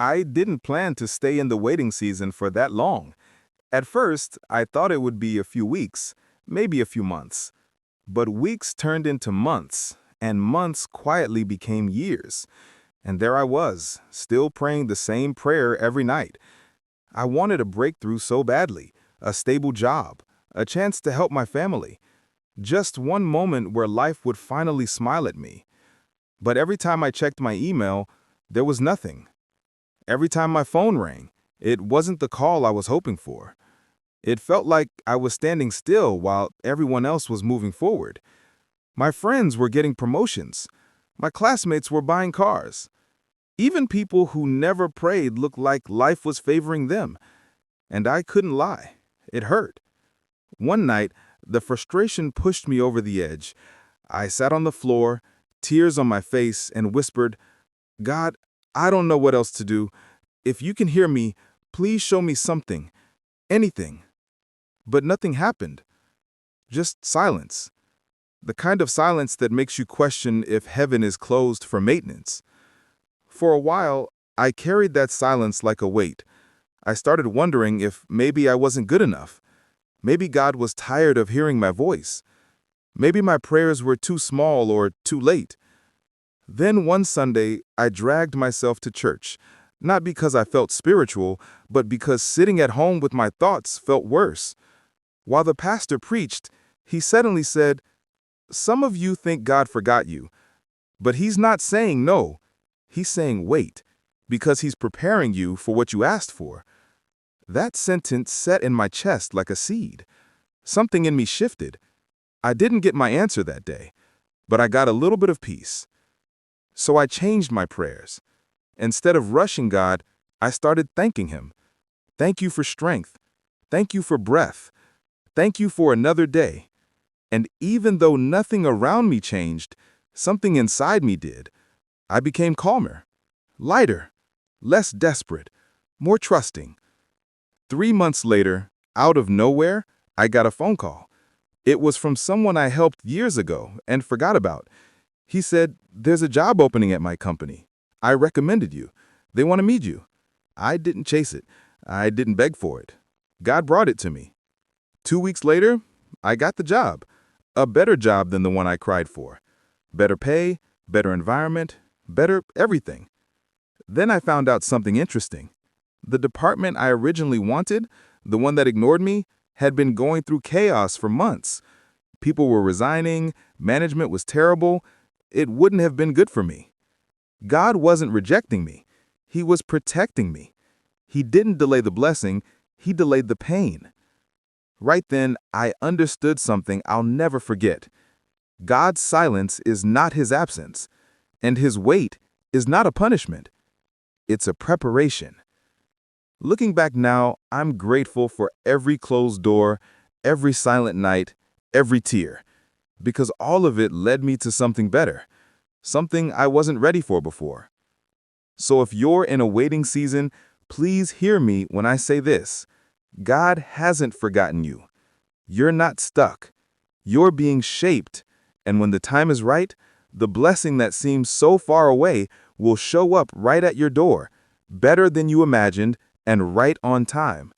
I didn't plan to stay in the waiting season for that long. At first, I thought it would be a few weeks, maybe a few months. But weeks turned into months, and months quietly became years. And there I was, still praying the same prayer every night. I wanted a breakthrough so badly, a stable job, a chance to help my family. Just one moment where life would finally smile at me. But every time I checked my email, there was nothing. Every time my phone rang, it wasn't the call I was hoping for. It felt like I was standing still while everyone else was moving forward. My friends were getting promotions. My classmates were buying cars. Even people who never prayed looked like life was favoring them. And I couldn't lie. It hurt. One night, the frustration pushed me over the edge. I sat on the floor, tears on my face, and whispered, "God, I don't know what else to do. If you can hear me, please show me something, anything." But nothing happened. Just silence. The kind of silence that makes you question if heaven is closed for maintenance. For a while, I carried that silence like a weight. I started wondering if maybe I wasn't good enough. Maybe God was tired of hearing my voice. Maybe my prayers were too small or too late. Then one Sunday, I dragged myself to church, not because I felt spiritual, but because sitting at home with my thoughts felt worse. While the pastor preached, he suddenly said, "Some of you think God forgot you, but he's not saying no. He's saying wait, because he's preparing you for what you asked for." That sentence set in my chest like a seed. Something in me shifted. I didn't get my answer that day, but I got a little bit of peace. So I changed my prayers. Instead of rushing God, I started thanking him. Thank you for strength. Thank you for breath. Thank you for another day. And even though nothing around me changed, something inside me did. I became calmer, lighter, less desperate, more trusting. 3 months later, out of nowhere, I got a phone call. It was from someone I helped years ago and forgot about. He said, "There's a job opening at my company. I recommended you. They want to meet you." I didn't chase it. I didn't beg for it. God brought it to me. 2 weeks later, I got the job. A better job than the one I cried for. Better pay, better environment, better everything. Then I found out something interesting. The department I originally wanted, the one that ignored me, had been going through chaos for months. People were resigning, management was terrible. It wouldn't have been good for me. God wasn't rejecting me. He was protecting me. He didn't delay the blessing, he delayed the pain. Right then, I understood something I'll never forget. God's silence is not his absence, and his wait is not a punishment. It's a preparation. Looking back now, I'm grateful for every closed door, every silent night, every tear, because all of it led me to something better, something I wasn't ready for before. So if you're in a waiting season, please hear me when I say this. God hasn't forgotten you. You're not stuck. You're being shaped, and when the time is right, the blessing that seems so far away will show up right at your door, better than you imagined and right on time.